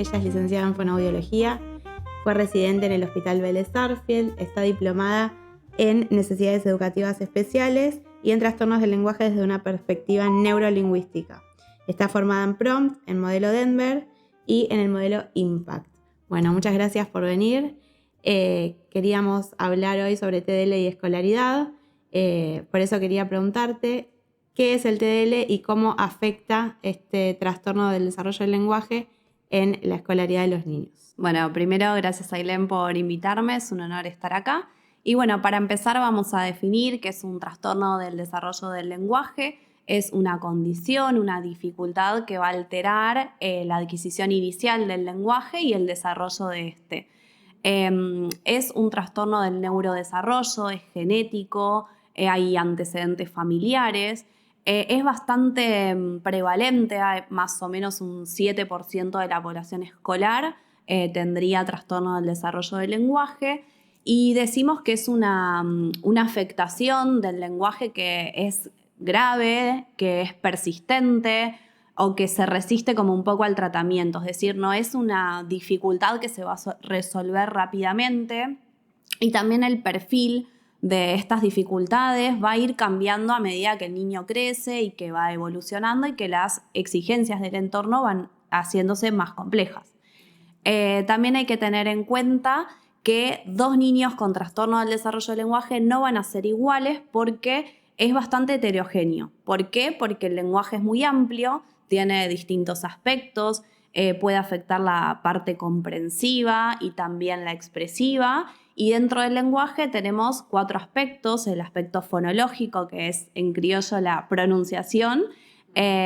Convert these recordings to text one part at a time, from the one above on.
Ella es licenciada en fonoaudiología, fue residente en el Hospital Vélez Sarsfield, está diplomada en necesidades educativas especiales y en trastornos del lenguaje desde una perspectiva neurolingüística. Está formada en PROMPT, en modelo Denver y en el modelo IMPACT. Bueno, muchas gracias por venir. Queríamos hablar hoy sobre TDL y escolaridad. Por eso quería preguntarte qué es el TDL y cómo afecta este trastorno del desarrollo del lenguaje en la escolaridad de los niños. Bueno, primero gracias Ailén por invitarme, es un honor estar acá. Y bueno, para empezar vamos a definir qué es un trastorno del desarrollo del lenguaje. Es una condición, una dificultad que va a alterar la adquisición inicial del lenguaje y el desarrollo de este. Es un trastorno del neurodesarrollo, es genético, hay antecedentes familiares. Es bastante prevalente, hay más o menos un 7% de la población escolar tendría trastorno del desarrollo del lenguaje y decimos que es una afectación del lenguaje que es grave, que es persistente o que se resiste como un poco al tratamiento, es decir, no es una dificultad que se va a resolver rápidamente y también el perfil de estas dificultades va a ir cambiando a medida que el niño crece y que va evolucionando y que las exigencias del entorno van haciéndose más complejas. También hay que tener en cuenta que 2 niños con trastorno del desarrollo del lenguaje no van a ser iguales porque es bastante heterogéneo. ¿Por qué? Porque el lenguaje es muy amplio, tiene distintos aspectos, puede afectar la parte comprensiva y también la expresiva. Y dentro del lenguaje tenemos 4 aspectos: el aspecto fonológico, que es en criollo la pronunciación,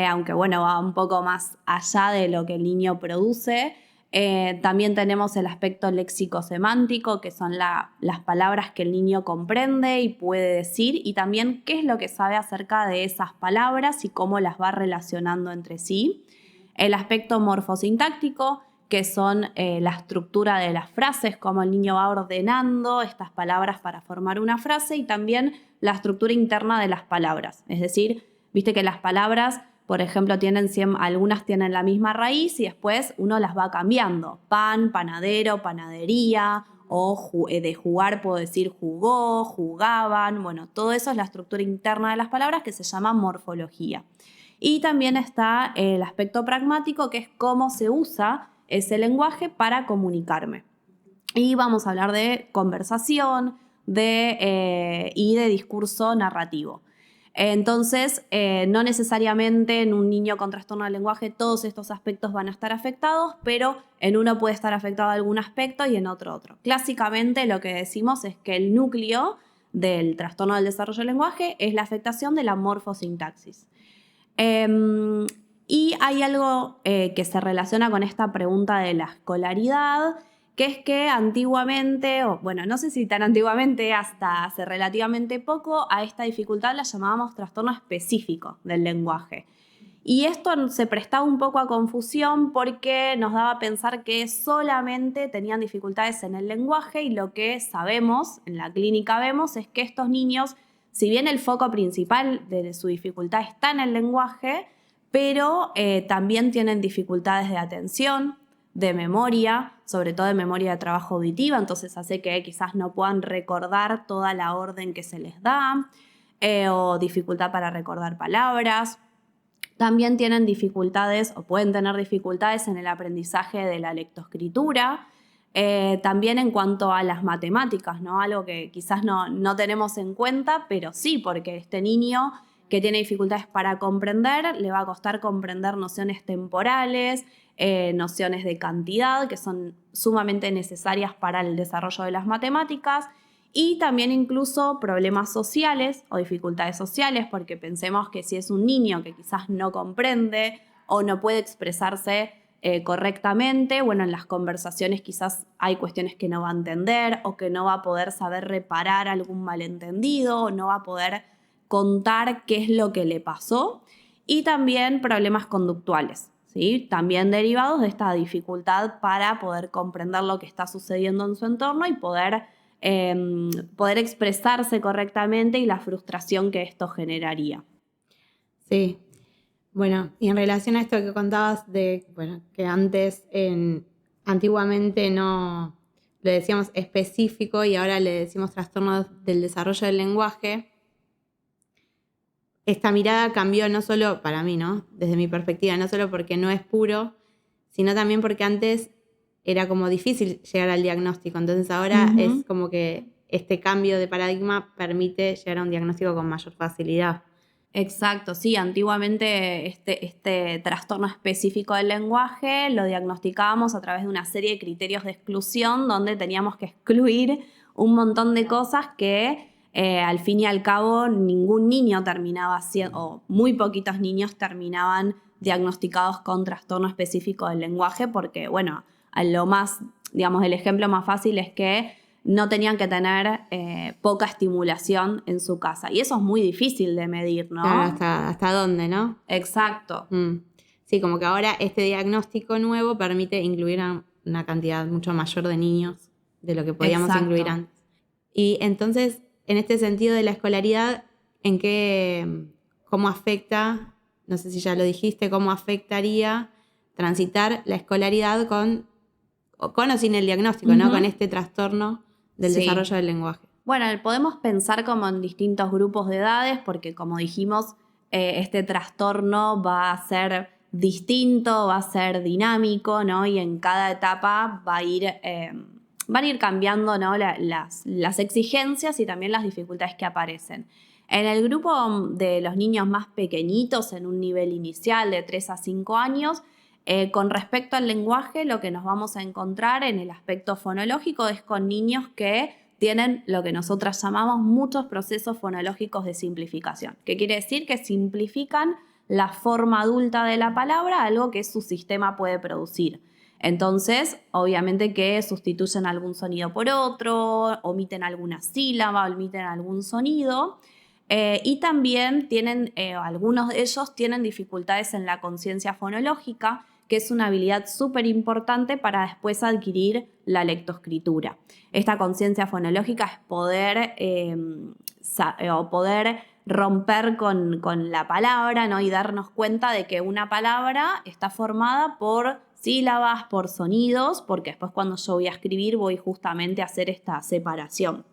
aunque bueno, va un poco más allá de lo que el niño produce. También tenemos el aspecto léxico-semántico, que son las palabras que el niño comprende y puede decir, y también qué es lo que sabe acerca de esas palabras y cómo las va relacionando entre sí. El aspecto morfosintáctico, que son la estructura de las frases, cómo el niño va ordenando estas palabras para formar una frase, y también la estructura interna de las palabras. Es decir, viste que las palabras, por ejemplo, algunas tienen la misma raíz y después uno las va cambiando. Pan, panadero, panadería, o de jugar puedo decir jugó, jugaban. Bueno, todo eso es la estructura interna de las palabras que se llama morfología. Y también está el aspecto pragmático, que es cómo se usa ese lenguaje para comunicarme. Y vamos a hablar de conversación y de discurso narrativo. Entonces, no necesariamente en un niño con trastorno del lenguaje todos estos aspectos van a estar afectados, pero en uno puede estar afectado algún aspecto y en otro. Clásicamente lo que decimos es que el núcleo del trastorno del desarrollo del lenguaje es la afectación de la morfosintaxis. Y hay algo que se relaciona con esta pregunta de la escolaridad, que es que antiguamente, o bueno, no sé si tan antiguamente, hasta hace relativamente poco, a esta dificultad la llamábamos trastorno específico del lenguaje. Y esto se prestaba un poco a confusión porque nos daba a pensar que solamente tenían dificultades en el lenguaje, y lo que sabemos, en la clínica vemos, es que estos niños, si bien el foco principal de su dificultad está en el lenguaje, pero también tienen dificultades de atención, de memoria, sobre todo de memoria de trabajo auditiva, entonces hace que quizás no puedan recordar toda la orden que se les da, o dificultad para recordar palabras. También tienen dificultades o pueden tener dificultades en el aprendizaje de la lectoescritura, también en cuanto a las matemáticas, ¿no? Algo que quizás no tenemos en cuenta, pero sí, porque este niño que tiene dificultades para comprender, le va a costar comprender nociones temporales, nociones de cantidad, que son sumamente necesarias para el desarrollo de las matemáticas, y también incluso problemas sociales o dificultades sociales, porque pensemos que si es un niño que quizás no comprende o no puede expresarse correctamente, bueno, en las conversaciones quizás hay cuestiones que no va a entender o que no va a poder saber reparar algún malentendido, o no va a poder contar qué es lo que le pasó, y también problemas conductuales, ¿sí? También derivados de esta dificultad para poder comprender lo que está sucediendo en su entorno y poder expresarse correctamente, y la frustración que esto generaría. Sí. Bueno, y en relación a esto que contabas de, bueno, que antiguamente no le decíamos específico y ahora le decimos trastorno del desarrollo del lenguaje, esta mirada cambió no solo para mí, ¿no? Desde mi perspectiva, no solo porque no es puro, sino también porque antes era como difícil llegar al diagnóstico. Entonces ahora es como que este cambio de paradigma permite llegar a un diagnóstico con mayor facilidad. Exacto, sí, antiguamente este trastorno específico del lenguaje lo diagnosticábamos a través de una serie de criterios de exclusión donde teníamos que excluir un montón de cosas que al fin y al cabo ningún niño terminaba siendo, o muy poquitos niños terminaban diagnosticados con trastorno específico del lenguaje porque, bueno, a lo más, digamos, el ejemplo más fácil es que no tenían que tener poca estimulación en su casa. Y eso es muy difícil de medir, ¿no? Claro, hasta dónde, ¿no? Exacto. Sí, como que ahora este diagnóstico nuevo permite incluir a una cantidad mucho mayor de niños de lo que podíamos incluir antes. Y entonces, en este sentido de la escolaridad, ¿cómo afecta, no sé si ya lo dijiste, cómo afectaría transitar la escolaridad con o sin el diagnóstico, ¿no? Con este trastorno del desarrollo del lenguaje? Bueno, podemos pensar como en distintos grupos de edades porque, como dijimos, este trastorno va a ser distinto, va a ser dinámico, ¿no? Y en cada etapa van a ir cambiando, ¿no? las exigencias y también las dificultades que aparecen. En el grupo de los niños más pequeñitos, en un nivel inicial de 3 a 5 años, con respecto al lenguaje, lo que nos vamos a encontrar en el aspecto fonológico es con niños que tienen lo que nosotras llamamos muchos procesos fonológicos de simplificación, que quiere decir que simplifican la forma adulta de la palabra, algo que su sistema puede producir. Entonces, obviamente que sustituyen algún sonido por otro, omiten alguna sílaba, omiten algún sonido. Y también algunos de ellos tienen dificultades en la conciencia fonológica, que es una habilidad súper importante para después adquirir la lectoescritura. Esta conciencia fonológica es poder romper con la palabra, ¿no? Y darnos cuenta de que una palabra está formada por sílabas, por sonidos, porque después cuando yo voy a escribir voy justamente a hacer esta separación.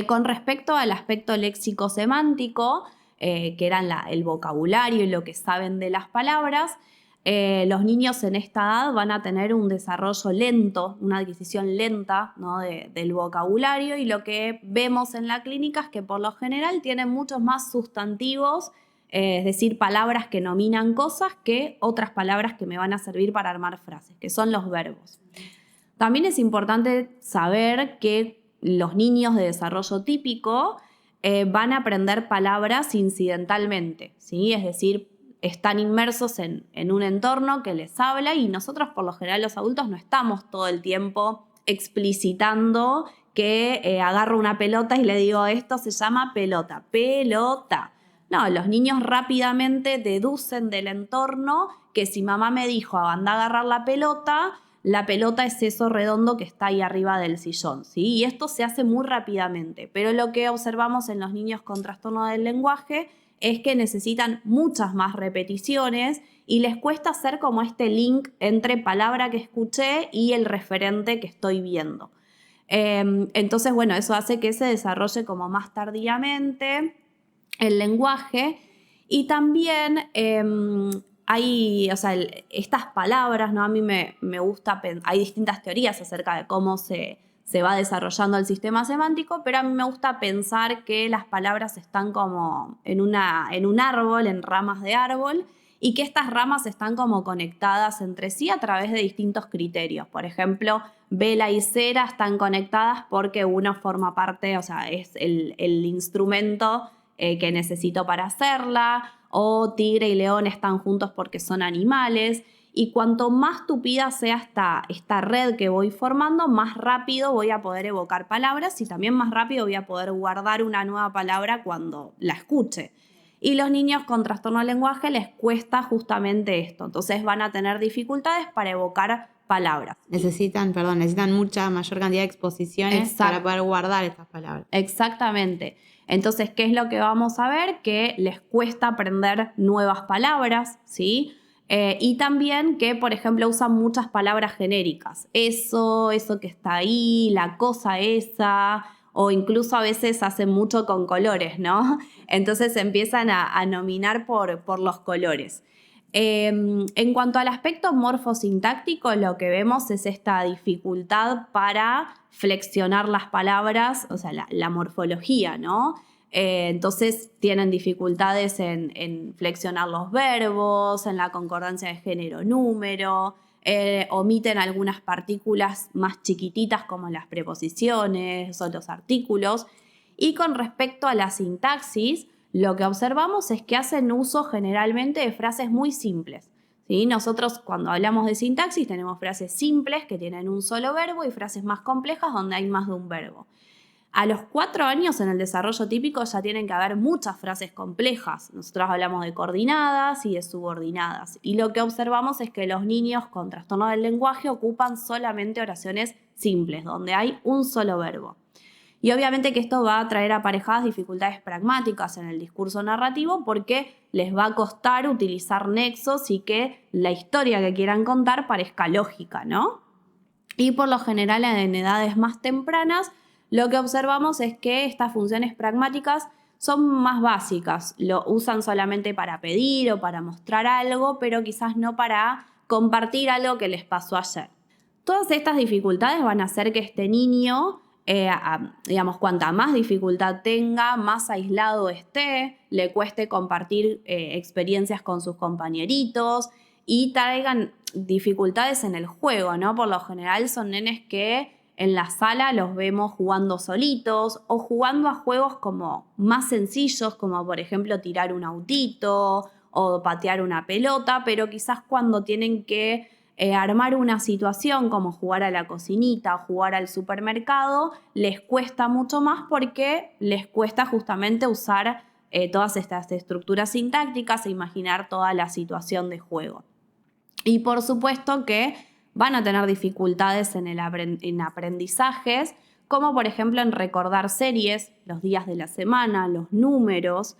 Con respecto al aspecto léxico-semántico, que eran el vocabulario y lo que saben de las palabras, los niños en esta edad van a tener un desarrollo lento, una adquisición lenta, ¿no? del vocabulario, y lo que vemos en la clínica es que por lo general tienen muchos más sustantivos, es decir, palabras que nominan cosas, que otras palabras que me van a servir para armar frases, que son los verbos. También es importante saber que los niños de desarrollo típico van a aprender palabras incidentalmente, ¿sí? Es decir, están inmersos en un entorno que les habla y nosotros por lo general los adultos no estamos todo el tiempo explicitando que agarro una pelota y le digo esto se llama pelota, pelota. No, los niños rápidamente deducen del entorno que si mamá me dijo anda a agarrar la pelota es eso redondo que está ahí arriba del sillón, ¿sí? Y esto se hace muy rápidamente, pero lo que observamos en los niños con trastorno del lenguaje es que necesitan muchas más repeticiones y les cuesta hacer como este link entre palabra que escuché y el referente que estoy viendo. Entonces, bueno, eso hace que se desarrolle como más tardíamente el lenguaje y también estas palabras, ¿no? A mí me gusta, hay distintas teorías acerca de cómo se va desarrollando el sistema semántico, pero a mí me gusta pensar que las palabras están como en un árbol, en ramas de árbol, y que estas ramas están como conectadas entre sí a través de distintos criterios. Por ejemplo, vela y cera están conectadas porque uno forma parte, o sea, es el instrumento que necesito para hacerla, o tigre y león están juntos porque son animales. Y cuanto más tupida sea esta red que voy formando, más rápido voy a poder evocar palabras y también más rápido voy a poder guardar una nueva palabra cuando la escuche. Y los niños con trastorno del lenguaje les cuesta justamente esto. Entonces van a tener dificultades para evocar palabras. Necesitan mucha mayor cantidad de exposiciones. Exacto. Para poder guardar estas palabras. Exactamente. Entonces, ¿qué es lo que vamos a ver? Que les cuesta aprender nuevas palabras, ¿sí? Y también que, por ejemplo, usan muchas palabras genéricas. Eso que está ahí, la cosa esa, o incluso a veces hacen mucho con colores, ¿no? Entonces empiezan a nominar por los colores. En cuanto al aspecto morfosintáctico, lo que vemos es esta dificultad para flexionar las palabras, o sea, la morfología, ¿no? Entonces tienen dificultades en flexionar los verbos, en la concordancia de género-número, omiten algunas partículas más chiquititas como las preposiciones o los artículos. Y con respecto a la sintaxis, lo que observamos es que hacen uso generalmente de frases muy simples, ¿sí? Nosotros cuando hablamos de sintaxis tenemos frases simples que tienen un solo verbo y frases más complejas donde hay más de un verbo. A los 4 años en el desarrollo típico ya tienen que haber muchas frases complejas. Nosotros hablamos de coordinadas y de subordinadas. Y lo que observamos es que los niños con trastorno del lenguaje ocupan solamente oraciones simples, donde hay un solo verbo. Y obviamente que esto va a traer aparejadas dificultades pragmáticas en el discurso narrativo porque les va a costar utilizar nexos y que la historia que quieran contar parezca lógica, ¿no? Y por lo general en edades más tempranas lo que observamos es que estas funciones pragmáticas son más básicas, lo usan solamente para pedir o para mostrar algo, pero quizás no para compartir algo que les pasó ayer. Todas estas dificultades van a hacer que este niño, digamos, cuanta más dificultad tenga, más aislado esté, le cueste compartir experiencias con sus compañeritos y traigan dificultades en el juego, ¿no? Por lo general son nenes que en la sala los vemos jugando solitos o jugando a juegos como más sencillos, como por ejemplo tirar un autito o patear una pelota, pero quizás cuando tienen que armar una situación como jugar a la cocinita o jugar al supermercado, les cuesta mucho más porque les cuesta justamente usar todas estas estructuras sintácticas e imaginar toda la situación de juego. Y por supuesto que van a tener dificultades en aprendizajes, como por ejemplo en recordar series, los días de la semana, los números,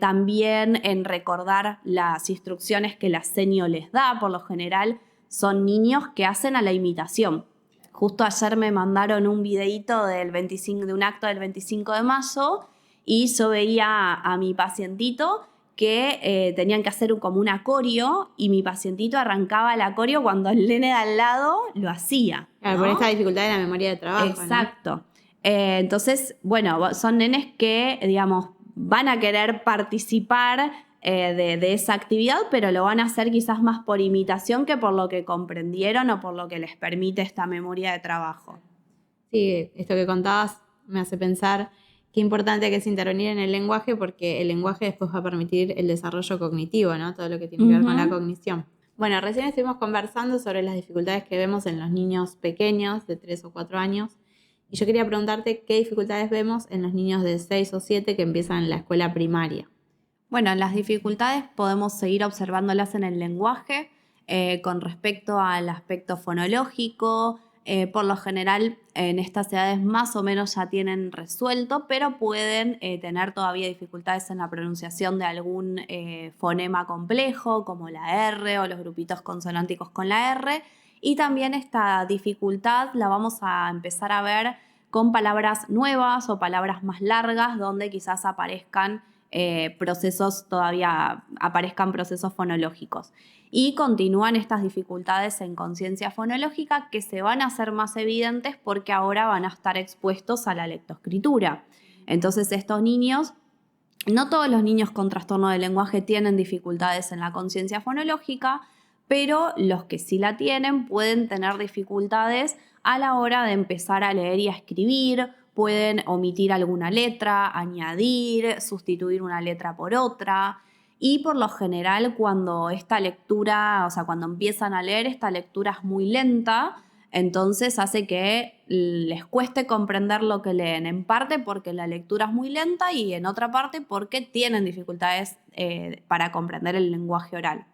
también en recordar las instrucciones que la senio les da. Por lo general son niños que hacen a la imitación. Justo ayer me mandaron un videíto de un acto del 25 de mayo y yo veía a mi pacientito que tenían que hacer como un acorio y mi pacientito arrancaba el acorio cuando el nene de al lado lo hacía, ¿no? Claro, por esta dificultad de la memoria de trabajo. Exacto. ¿No? Entonces, bueno, son nenes que, digamos, van a querer participar de esa actividad, pero lo van a hacer quizás más por imitación que por lo que comprendieron o por lo que les permite esta memoria de trabajo. Sí, esto que contabas me hace pensar qué importante que es intervenir en el lenguaje, porque el lenguaje después va a permitir el desarrollo cognitivo, ¿no? Todo lo que tiene que ver con la cognición. Bueno, recién estuvimos conversando sobre las dificultades que vemos en los niños pequeños de 3 o 4 años. Y yo quería preguntarte qué dificultades vemos en los niños de 6 o 7 que empiezan la escuela primaria. Bueno, las dificultades podemos seguir observándolas en el lenguaje con respecto al aspecto fonológico. Por lo general, en estas edades más o menos ya tienen resuelto, pero pueden tener todavía dificultades en la pronunciación de algún fonema complejo, como la R o los grupitos consonánticos con la R. Y también esta dificultad la vamos a empezar a ver con palabras nuevas o palabras más largas, donde quizás aparezcan procesos fonológicos. Y continúan estas dificultades en conciencia fonológica que se van a hacer más evidentes porque ahora van a estar expuestos a la lectoescritura. Entonces estos niños, no todos los niños con trastorno del lenguaje tienen dificultades en la conciencia fonológica, pero los que sí la tienen pueden tener dificultades a la hora de empezar a leer y a escribir. Pueden omitir alguna letra, añadir, sustituir una letra por otra. Y por lo general cuando esta lectura, o sea, cuando empiezan a leer, esta lectura es muy lenta, Entonces hace que les cueste comprender lo que leen, en parte porque la lectura es muy lenta y en otra parte porque tienen dificultades para comprender el lenguaje oral.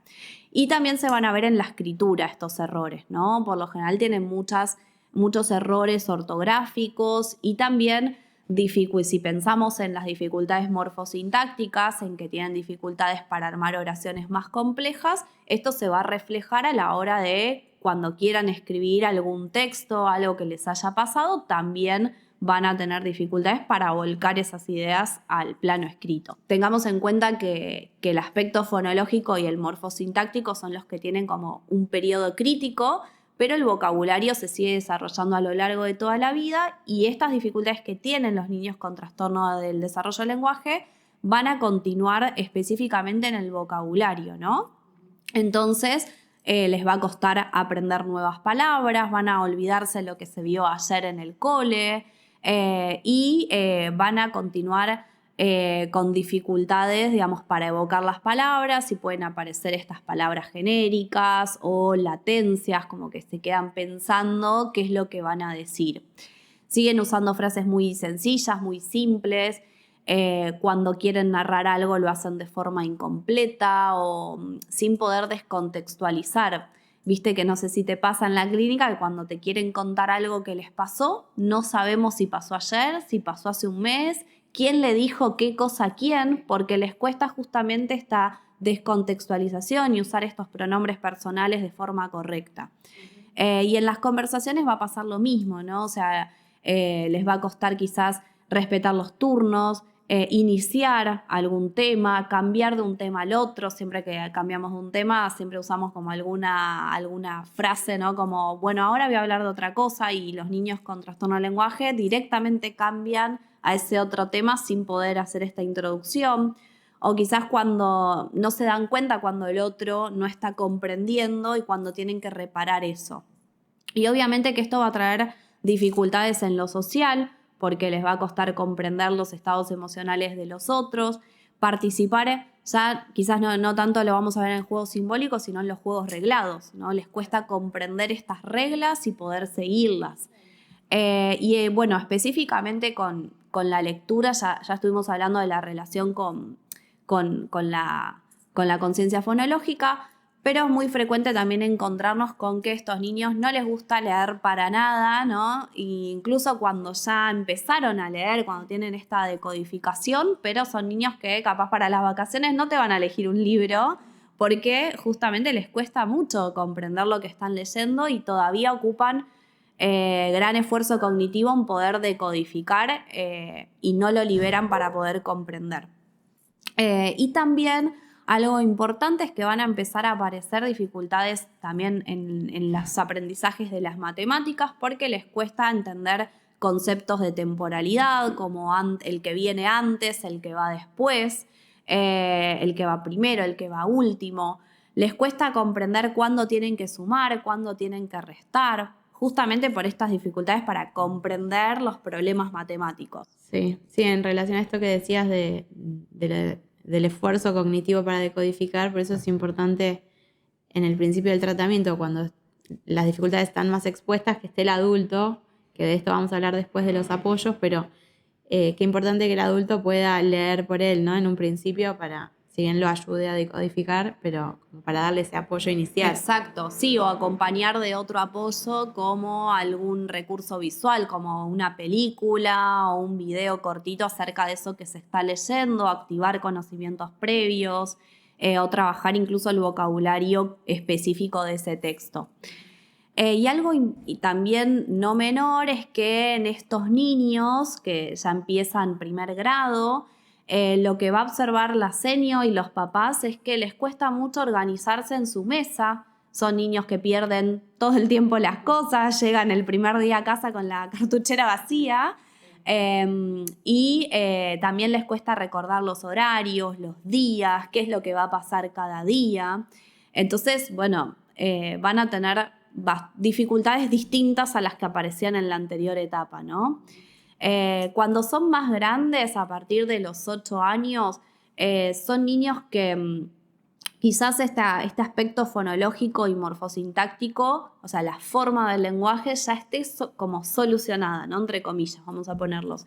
Y también se van a ver en la escritura estos errores, ¿no? Por lo general tienen muchos errores ortográficos y también si pensamos en las dificultades morfosintácticas, en que tienen dificultades para armar oraciones más complejas, esto se va a reflejar a la hora de cuando quieran escribir algún texto, algo que les haya pasado, también van a tener dificultades para volcar esas ideas al plano escrito. Tengamos en cuenta que el aspecto fonológico y el morfosintáctico son los que tienen como un periodo crítico, pero el vocabulario se sigue desarrollando a lo largo de toda la vida y estas dificultades que tienen los niños con trastorno del desarrollo del lenguaje van a continuar específicamente en el vocabulario, ¿no? Entonces, les va a costar aprender nuevas palabras, van a olvidarse lo que se vio ayer en el cole y van a continuar con dificultades, digamos, para evocar las palabras y pueden aparecer estas palabras genéricas o latencias, como que se quedan pensando qué es lo que van a decir. Siguen usando frases muy sencillas, muy simples. Cuando quieren narrar algo lo hacen de forma incompleta o sin poder descontextualizar. Viste que no sé si te pasa en la clínica que cuando te quieren contar algo que les pasó, no sabemos si pasó ayer, si pasó hace un mes, quién le dijo qué cosa a quién, porque les cuesta justamente esta descontextualización y usar estos pronombres personales de forma correcta. Y en las conversaciones va a pasar lo mismo, ¿no? O sea, les va a costar quizás respetar los turnos, iniciar algún tema, cambiar de un tema al otro. Siempre que cambiamos de un tema, siempre usamos como alguna frase, ¿no? Como, bueno, ahora voy a hablar de otra cosa y los niños con trastorno del lenguaje directamente cambian a ese otro tema sin poder hacer esta introducción. O quizás cuando no se dan cuenta cuando el otro no está comprendiendo y cuando tienen que reparar eso. Y obviamente que esto va a traer dificultades en lo social, porque les va a costar comprender los estados emocionales de los otros, participar, ya quizás no tanto lo vamos a ver en juegos simbólicos, sino en los juegos reglados, ¿no? Les cuesta comprender estas reglas y poder seguirlas. Bueno, específicamente con la lectura, ya estuvimos hablando de la relación con la conciencia fonológica, pero es muy frecuente también encontrarnos con que a estos niños no les gusta leer para nada, ¿no? E incluso cuando ya empezaron a leer, cuando tienen esta decodificación, pero son niños que capaz para las vacaciones no te van a elegir un libro porque justamente les cuesta mucho comprender lo que están leyendo y todavía ocupan gran esfuerzo cognitivo en poder decodificar y no lo liberan para poder comprender. Y también algo importante es que van a empezar a aparecer dificultades también en los aprendizajes de las matemáticas porque les cuesta entender conceptos de temporalidad como el que viene antes, el que va después, el que va primero, el que va último. Les cuesta comprender cuándo tienen que sumar, cuándo tienen que restar, justamente por estas dificultades para comprender los problemas matemáticos. Sí, en relación a esto que decías del esfuerzo cognitivo para decodificar, por eso es importante en el principio del tratamiento, cuando las dificultades están más expuestas, que esté el adulto, que de esto vamos a hablar después de los apoyos, pero qué importante que el adulto pueda leer por él, ¿no? En un principio para, si bien lo ayude a decodificar, pero para darle ese apoyo inicial. Exacto, sí, o acompañar de otro apoyo como algún recurso visual, como una película o un video cortito acerca de eso que se está leyendo, activar conocimientos previos o trabajar incluso el vocabulario específico de ese texto. Y algo también no menor es que en estos niños que ya empiezan primer grado, lo que va a observar la senio y los papás es que les cuesta mucho organizarse en su mesa. Son niños que pierden todo el tiempo las cosas, llegan el primer día a casa con la cartuchera vacía y también les cuesta recordar los horarios, los días, qué es lo que va a pasar cada día. Entonces, bueno, van a tener dificultades distintas a las que aparecían en la anterior etapa, ¿no? Cuando son más grandes, a partir de los 8 años, son niños que quizás este aspecto fonológico y morfosintáctico, o sea, la forma del lenguaje ya esté como solucionada, ¿no? Entre comillas, vamos a ponerlos.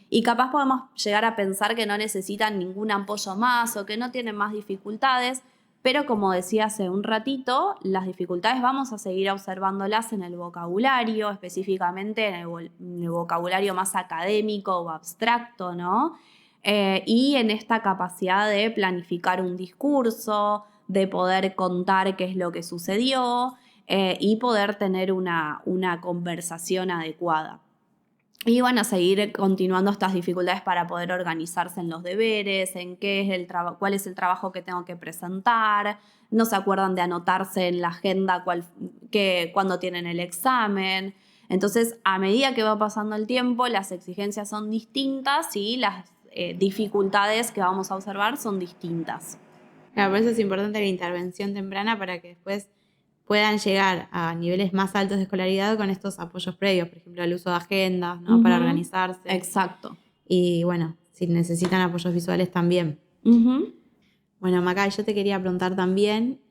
Y capaz podemos llegar a pensar que no necesitan ningún apoyo más o que no tienen más dificultades, pero como decía hace un ratito, las dificultades vamos a seguir observándolas en el vocabulario, específicamente en el vocabulario más académico o abstracto, ¿no? Y en esta capacidad de planificar un discurso, de poder contar qué es lo que sucedió y poder tener una conversación adecuada. Y van a seguir continuando estas dificultades para poder organizarse en los deberes, en cuál es el trabajo que tengo que presentar, no se acuerdan de anotarse en la agenda cuando tienen el examen. Entonces, a medida que va pasando el tiempo, las exigencias son distintas y las dificultades que vamos a observar son distintas. Claro, por eso es importante la intervención temprana para que después puedan llegar a niveles más altos de escolaridad con estos apoyos previos, por ejemplo, el uso de agendas, ¿no? Para organizarse. Exacto. Y bueno, si necesitan apoyos visuales también. Bueno, Maca, yo te quería preguntar también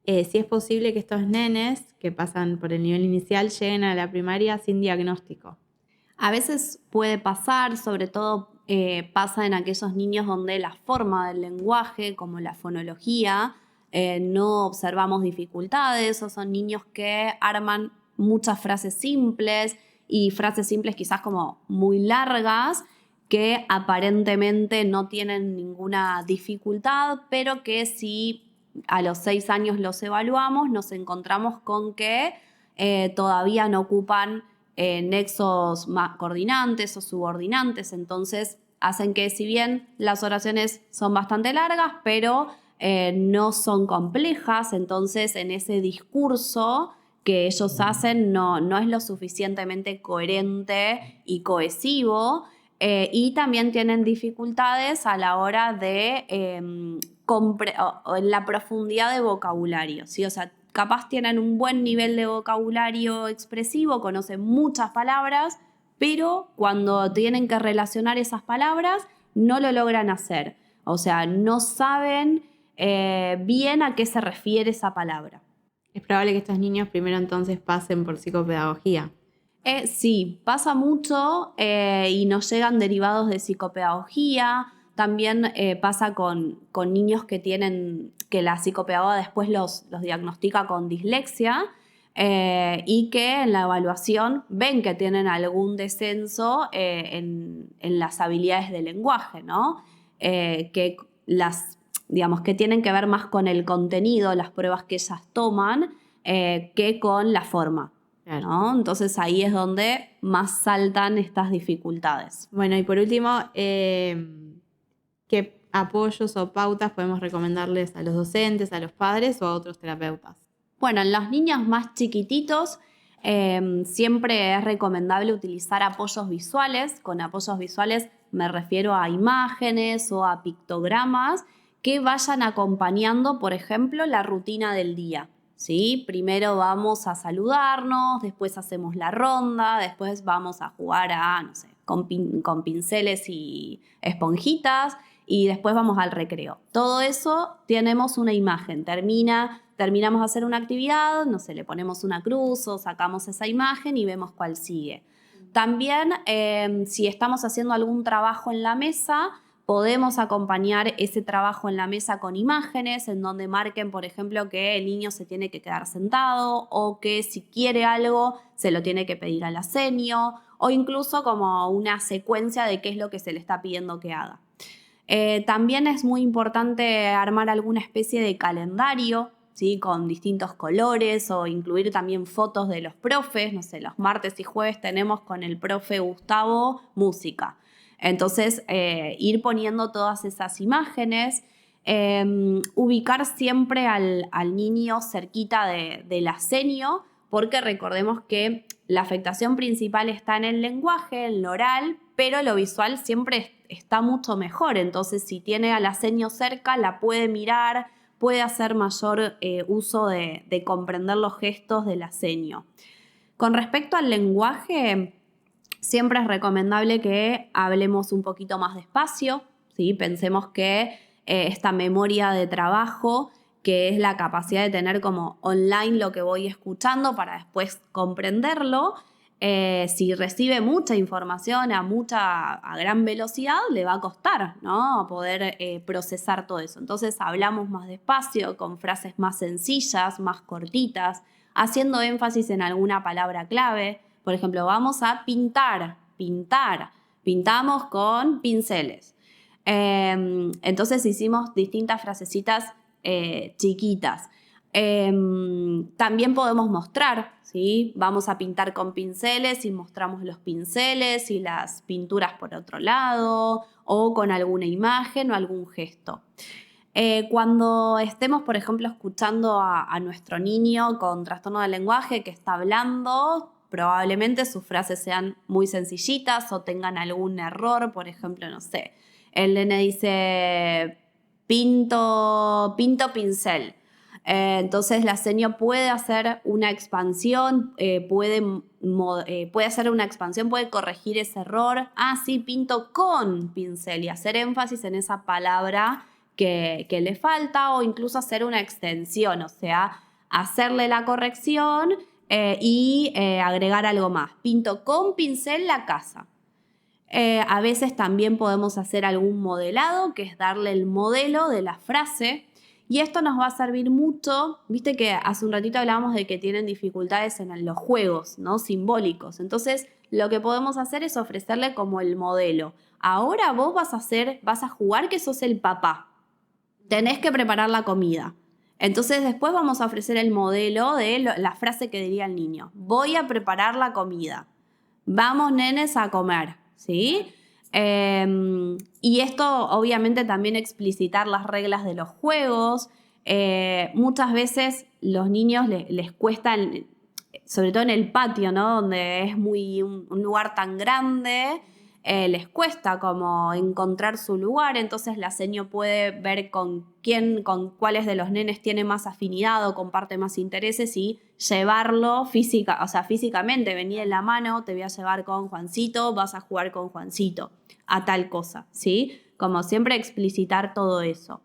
si es posible que estos nenes que pasan por el nivel inicial lleguen a la primaria sin diagnóstico. A veces puede pasar, sobre todo pasa en aquellos niños donde la forma del lenguaje, como la fonología, no observamos dificultades, o son niños que arman muchas frases simples y frases simples quizás como muy largas que aparentemente no tienen ninguna dificultad, pero que si a los 6 años los evaluamos, nos encontramos con que todavía no ocupan nexos coordinantes o subordinantes, entonces hacen que si bien las oraciones son bastante largas, pero no son complejas, entonces en ese discurso que ellos hacen no es lo suficientemente coherente y cohesivo, y también tienen dificultades a la hora de en la profundidad de vocabulario, ¿sí? O sea, capaz tienen un buen nivel de vocabulario expresivo, conocen muchas palabras, pero cuando tienen que relacionar esas palabras no lo logran hacer. O sea, no saben bien a qué se refiere esa palabra. Es probable que estos niños primero entonces pasen por psicopedagogía. Sí, pasa mucho y nos llegan derivados de psicopedagogía. También pasa con niños que la psicopedagoga después los diagnostica con dislexia y que en la evaluación ven que tienen algún descenso en las habilidades de lenguaje, ¿no? Digamos, que tienen que ver más con el contenido, las pruebas que ellas toman, que con la forma. Claro. ¿No? Entonces ahí es donde más saltan estas dificultades. Bueno, y por último, ¿qué apoyos o pautas podemos recomendarles a los docentes, a los padres o a otros terapeutas? Bueno, en los niños más chiquititos siempre es recomendable utilizar apoyos visuales. Con apoyos visuales me refiero a imágenes o a pictogramas que vayan acompañando, por ejemplo, la rutina del día. ¿Sí? Primero vamos a saludarnos, después hacemos la ronda, después vamos a jugar con pinceles y esponjitas y después vamos al recreo. Todo eso tenemos una imagen, terminamos de hacer una actividad, le ponemos una cruz o sacamos esa imagen y vemos cuál sigue. También si estamos haciendo algún trabajo en la mesa, podemos acompañar ese trabajo en la mesa con imágenes en donde marquen, por ejemplo, que el niño se tiene que quedar sentado o que si quiere algo se lo tiene que pedir al asenio o incluso como una secuencia de qué es lo que se le está pidiendo que haga. También es muy importante armar alguna especie de calendario, ¿sí? Con distintos colores o incluir también fotos de los profes. Los martes y jueves tenemos con el profe Gustavo música. Entonces, ir poniendo todas esas imágenes, ubicar siempre al niño cerquita del asenio, porque recordemos que la afectación principal está en el lenguaje, en lo oral, pero lo visual siempre está mucho mejor. Entonces, si tiene al asenio cerca, la puede mirar, puede hacer mayor uso de comprender los gestos del asenio. Con respecto al lenguaje, siempre es recomendable que hablemos un poquito más despacio, ¿sí? Pensemos que esta memoria de trabajo que es la capacidad de tener como online lo que voy escuchando para después comprenderlo. Si recibe mucha información a gran velocidad, le va a costar, ¿no? Poder procesar todo eso. Entonces hablamos más despacio, con frases más sencillas, más cortitas, haciendo énfasis en alguna palabra clave. Por ejemplo, vamos a pintar, pintamos con pinceles. Entonces hicimos distintas frasecitas chiquitas. También podemos mostrar, ¿sí? Vamos a pintar con pinceles y mostramos los pinceles y las pinturas por otro lado, o con alguna imagen o algún gesto. Cuando estemos, por ejemplo, escuchando a nuestro niño con trastorno del lenguaje que está hablando, probablemente sus frases sean muy sencillitas o tengan algún error. Por ejemplo, no sé, el nene dice pinto pincel. Entonces la seño puede hacer una expansión, puede hacer una expansión, puede corregir ese error. Sí, pinto con pincel, y hacer énfasis en esa palabra que le falta, o incluso hacer una extensión, o sea, hacerle la corrección y agregar algo más. Pinto con pincel la casa. A veces también podemos hacer algún modelado, que es darle el modelo de la frase. Y esto nos va a servir mucho. Viste que hace un ratito hablábamos de que tienen dificultades en los juegos, ¿no? Simbólicos. Entonces, lo que podemos hacer es ofrecerle como el modelo. Ahora vos vas a jugar que sos el papá. Tenés que preparar la comida. Entonces después vamos a ofrecer el modelo de la frase que diría el niño. Voy a preparar la comida. Vamos, nenes, a comer, ¿sí? Y esto obviamente también explicitar las reglas de los juegos. Muchas veces los niños les cuesta, sobre todo en el patio, ¿no? Donde es un lugar tan grande, les cuesta como encontrar su lugar. Entonces la seño puede ver con cuáles de los nenes tiene más afinidad o comparte más intereses, y llevarlo físicamente, venir en la mano, te voy a llevar con Juancito, vas a jugar con Juancito a tal cosa, ¿sí? Como siempre explicitar todo eso.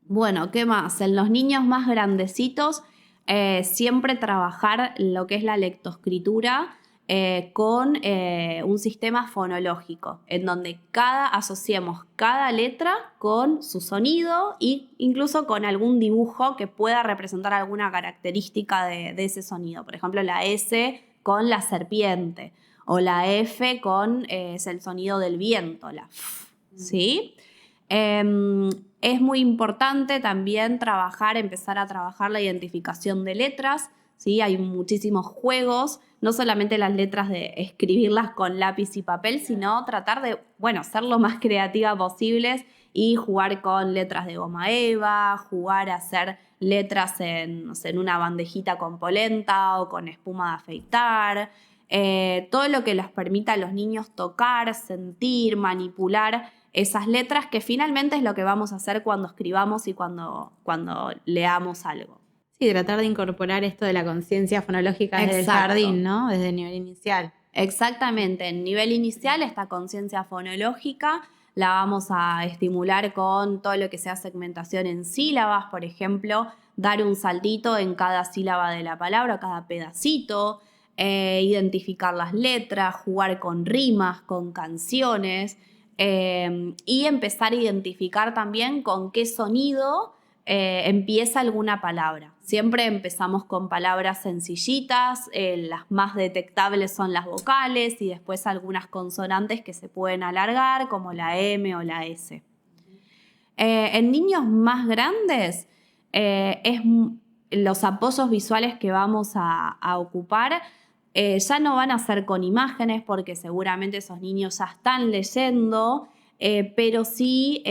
Bueno, ¿qué más? En los niños más grandecitos, siempre trabajar lo que es la lectoescritura con un sistema fonológico, en donde asociemos cada letra con su sonido e incluso con algún dibujo que pueda representar alguna característica de ese sonido. Por ejemplo, la S con la serpiente, o la F con es el sonido del viento, la F, ¿sí? Es muy importante también empezar a trabajar la identificación de letras, ¿sí? Hay muchísimos juegos, no solamente las letras de escribirlas con lápiz y papel, sino tratar de, ser lo más creativa posibles y jugar con letras de goma eva, jugar a hacer letras en una bandejita con polenta o con espuma de afeitar. Todo lo que les permita a los niños tocar, sentir, manipular esas letras, que finalmente es lo que vamos a hacer cuando escribamos y cuando leamos algo. Sí, tratar de incorporar esto de la conciencia fonológica desde el jardín, ¿no? Desde el nivel inicial. Exactamente, en nivel inicial esta conciencia fonológica la vamos a estimular con todo lo que sea segmentación en sílabas, por ejemplo, dar un saltito en cada sílaba de la palabra, cada pedacito, identificar las letras, jugar con rimas, con canciones, y empezar a identificar también con qué sonido empieza alguna palabra. Siempre empezamos con palabras sencillitas, las más detectables son las vocales y después algunas consonantes que se pueden alargar, como la M o la S. En niños más grandes, los apoyos visuales que vamos a ocupar ya no van a ser con imágenes, porque seguramente esos niños ya están leyendo, pero sí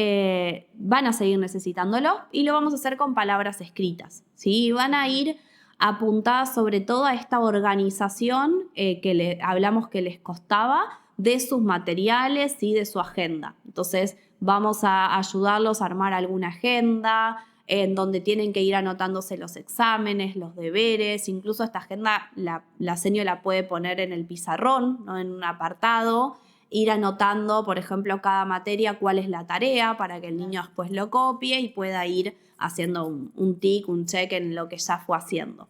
van a seguir necesitándolo, y lo vamos a hacer con palabras escritas, ¿sí? Van a ir apuntadas sobre todo a esta organización que hablamos que les costaba, de sus materiales y de su agenda. Entonces vamos a ayudarlos a armar alguna agenda en donde tienen que ir anotándose los exámenes, los deberes. Incluso esta agenda la seño la puede poner en el pizarrón, ¿no? En un apartado, ir anotando, por ejemplo, cada materia cuál es la tarea para que el niño después lo copie y pueda ir haciendo un tic, un check en lo que ya fue haciendo.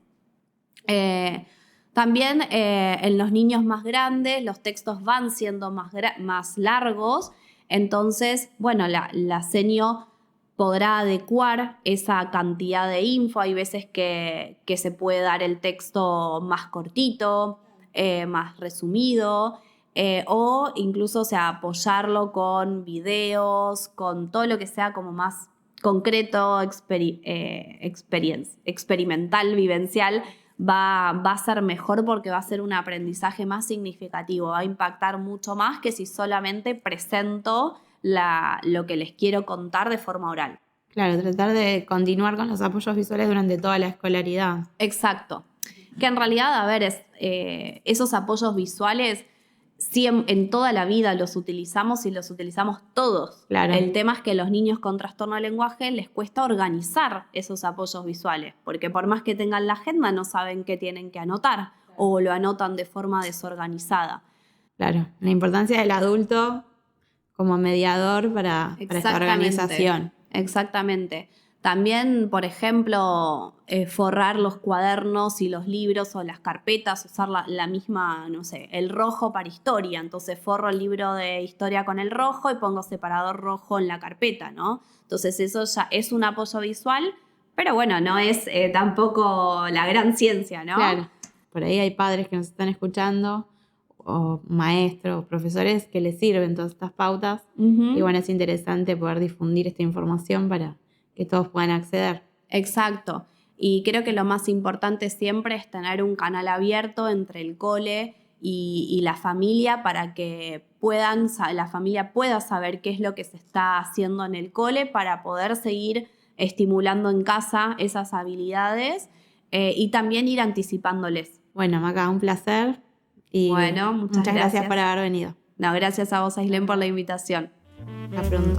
También en los niños más grandes los textos van siendo más largos, entonces, bueno, la senio podrá adecuar esa cantidad de info. Hay veces que se puede dar el texto más cortito, más resumido, o incluso, o sea, apoyarlo con videos, con todo lo que sea como más concreto, experimental, vivencial. Va a ser mejor porque va a ser un aprendizaje más significativo, va a impactar mucho más que si solamente presento lo que les quiero contar de forma oral. Claro, tratar de continuar con los apoyos visuales durante toda la escolaridad. Exacto. Que en realidad, a ver, esos apoyos visuales sí en toda la vida los utilizamos y los utilizamos todos. Claro. El tema es que a los niños con trastorno de lenguaje les cuesta organizar esos apoyos visuales, porque por más que tengan la agenda no saben qué tienen que anotar o lo anotan de forma desorganizada. Claro, la importancia del adulto como mediador para esta organización. Exactamente. También, por ejemplo, forrar los cuadernos y los libros o las carpetas, usar la misma, no sé, el rojo para historia. Entonces forro el libro de historia con el rojo y pongo separador rojo en la carpeta, ¿no? Entonces eso ya es un apoyo visual, pero bueno, no es tampoco la gran ciencia, ¿no? Claro, por ahí hay padres que nos están escuchando, o maestros, o profesores que les sirven todas estas pautas. Uh-huh. Y bueno, es interesante poder difundir esta información para que todos puedan acceder. Exacto. Y creo que lo más importante siempre es tener un canal abierto entre el cole y la familia para que la familia pueda saber qué es lo que se está haciendo en el cole para poder seguir estimulando en casa esas habilidades y también ir anticipándoles. Bueno, Maca, un placer y bueno, muchas gracias por haber venido. No, gracias a vos, Ailén, por la invitación. Hasta pronto.